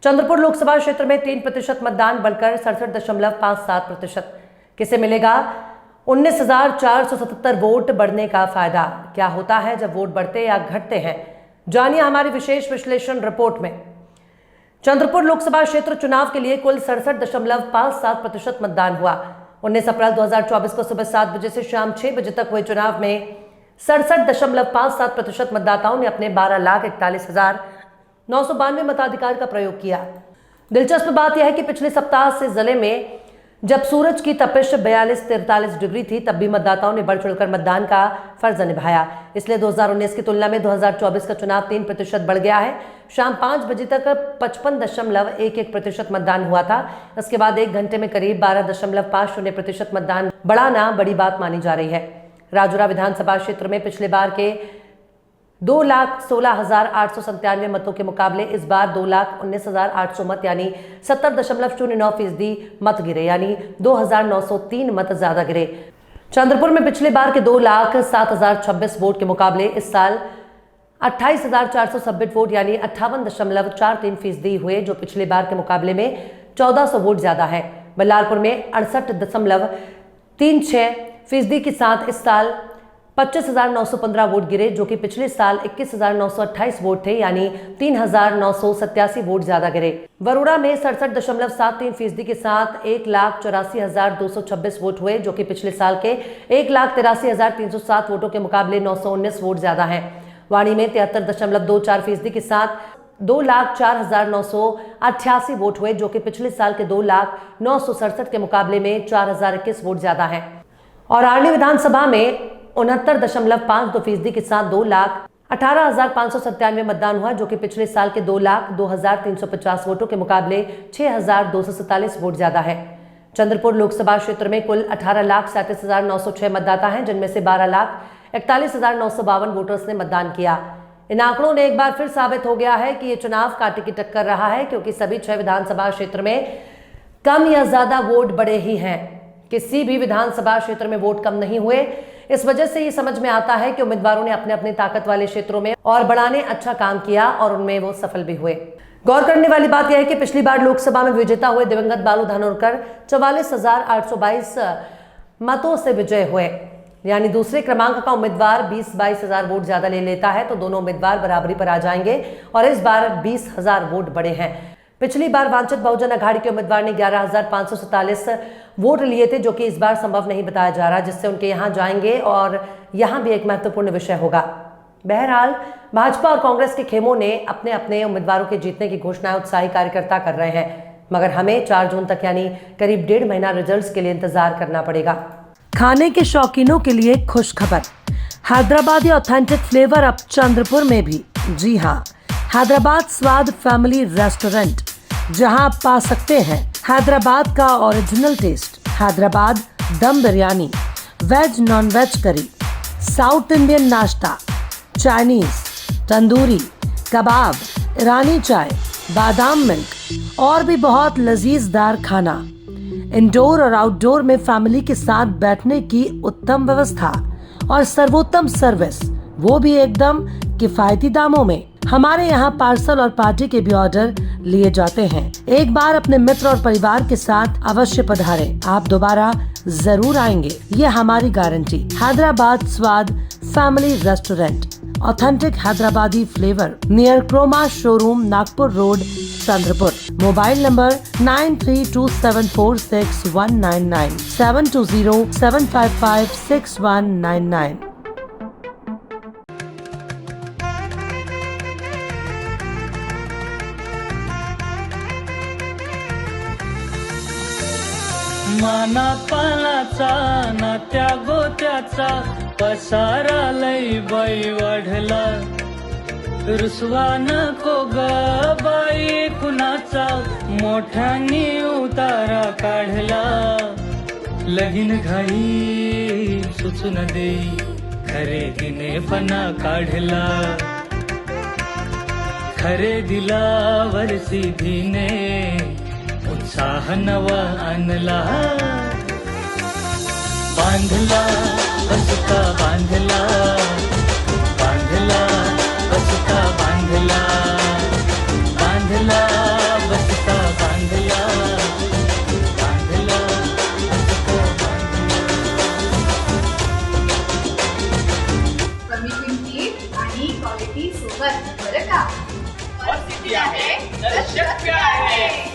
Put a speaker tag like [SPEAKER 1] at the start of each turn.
[SPEAKER 1] चंद्रपुर लोकसभा क्षेत्र में 3% मतदान बढ़कर 67.57%। किसे मिलेगा 19,477 वोट बढ़ने का फायदा? क्या होता है जब वोट बढ़ते या घटते हैं, जानिए हमारी विशेष विश्लेषण रिपोर्ट में। चंद्रपुर लोकसभा क्षेत्र चुनाव के लिए कुल 67.57% मतदान हुआ। 19 अप्रैल 2024 को सुबह 7 बजे से शाम 6 बजे तक हुए चुनाव में 67.57% मतदाताओं ने अपने 12,41,992 मताधिकार का प्रयोग किया। दिलचस्प बात यह है कि पिछले सप्ताह से जिले में जब सूरज की तपिश 42-43 डिग्री थी, तब भी मतदाताओं ने बढ़ चढ़कर मतदान का फर्ज निभाया। इसलिए 2019 की तुलना में 2024 का चुनाव 3% बढ़ गया है। शाम 5 बजे तक 55.11% मतदान हुआ था। इसके बाद 1 घंटे में करीब 12.50% मतदान बढ़ाना बड़ी बात मानी जा रही है। राजौरा विधानसभा क्षेत्र में पिछले बार के 2,16,897 मतों के मुकाबले इस बार 2,19,800 मत यानी 70.09% मत गिरे, यानी 2,903 मत ज्यादा गिरे। चंद्रपुर में पिछले बार के 2,07,026 वोट के मुकाबले इस साल 28,426 वोट यानी 58.43% हुए, जो पिछले बार के मुकाबले में 1,400 वोट ज्यादा है। बल्लारपुर में 68.36% के साथ इस साल 25,915 वोट गिरे, जो कि पिछले साल 21,928 वोट थे, यानी 3,987 वोट ज्यादा गिरे। वरोड़ा में 67.73% के साथ 1,84,226 वोट हुए, जो कि पिछले साल के 1,83,307 वोटों के मुकाबले 919 वोट ज्यादा हैं। वाणी में 73.24% के साथ 2,04,988 वोट हुए, जो कि पिछले साल के 2,0967 के मुकाबले में 4,021 वोट ज्यादा हैं। और आर्नी विधानसभा में 69.52% के साथ 2,18,597 मतदान हुआ, जो कि पिछले साल के 2,02,350 वोटों के मुकाबले 6,247 वोट ज्यादा है। चंद्रपुर लोकसभा क्षेत्र में कुल 18,37,906 मतदाता हैं, जिनमें से 12,41,952 वोटर्स ने मतदान किया। इन आंकड़ों ने एक बार फिर साबित हो गया है कि ये चुनाव कांटे की टक्कर रहा है, क्योंकि सभी 6 विधानसभा क्षेत्र में कम या ज्यादा वोट बढ़े ही हैं। किसी भी विधानसभा क्षेत्र में वोट कम नहीं हुए। इस वजह से ये समझ में आता है कि उम्मीदवारों ने अपने अपने ताकत वाले क्षेत्रों में और बढ़ाने अच्छा काम किया और उनमें वो सफल भी हुए। गौर करने वाली बात यह है कि पिछली बार लोकसभा में विजेता हुए दिवंगत बालू धानोरकर 44,822 मतों से विजय हुए, यानी दूसरे क्रमांक का उम्मीदवार 20-22 वोट ज्यादा ले लेता है तो दोनों उम्मीदवार बराबरी पर आ जाएंगे और इस बार 20,000 वोट बढ़े हैं। पिछली बार वांछित बहुजन अघाड़ी के उम्मीदवार ने 11,547 वोट लिए थे, जो कि इस बार संभव नहीं बताया जा रहा, जिससे उनके यहां जाएंगे और यहां भी एक महत्वपूर्ण विषय होगा। बहरहाल भाजपा और कांग्रेस के खेमों ने अपने अपने उम्मीदवारों के जीतने की घोषणाएं उत्साही कार्यकर्ता कर रहे हैं, मगर हमें 4 जून तक यानी करीब 1.5 महीना रिजल्ट्स के लिए इंतजार करना पड़ेगा।
[SPEAKER 2] खाने के शौकीनों के लिए खुश खबर, हैदराबादी ऑथेंटिक फ्लेवर अब चंद्रपुर में भी। जी हाँ, हैदराबाद स्वाद फैमिली रेस्टोरेंट, जहां आप पा सकते हैं हैदराबाद का original taste, Hyderabad dum biryani, veg non veg curry, south Indian नाश्ता, Chinese, tandoori, kebab, Irani chai, badam milk और भी बहुत लजीजदार खाना। इंडोर और आउटडोर में फैमिली के साथ बैठने की उत्तम व्यवस्था और सर्वोत्तम सर्विस, वो भी एकदम किफायती दामों में। हमारे यहाँ पार्सल और पार्टी के भी ऑर्डर लिए जाते हैं। एक बार अपने मित्र और परिवार के साथ अवश्य पधारें, आप दोबारा जरूर आएंगे, ये हमारी गारंटी। Hyderabad Swad family restaurant, authentic Hyderabadi flavour, near Croma showroom, Nagpur road, Chandrapur. Mobile number 9327461199 72075561199।
[SPEAKER 3] माना पानाचा नात्या गोत्याचा पसारा लई बाई वाढला, रुसवा नको ग बाई कुणाचा, मोठ्यानी उतारा काढला। लगीन घाई सुचून देई, खरेदीने पणा काढला, खरेदीला वरसी धीने उत्साह नवा आणला। बांधला बसता बांधला, बांधला बसता बांधला, बांधला बसता
[SPEAKER 4] बरं का? परिस्थिती आहे तर शक्य आहे.